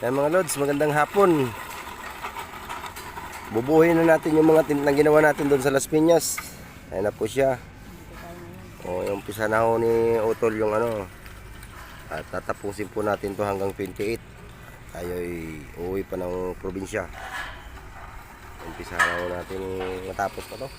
Ayan mga lods, magandang hapon. Bubuhin na natin yung mga tinang ginawa natin doon sa Las Piñas. Ayan na po siya. O, yung umpisa na ho ni Utol yung ano. At tatapusin po natin to hanggang 28. Tayo ay uuwi pa ng probinsya. Umpisa na ho natin matapos pa to.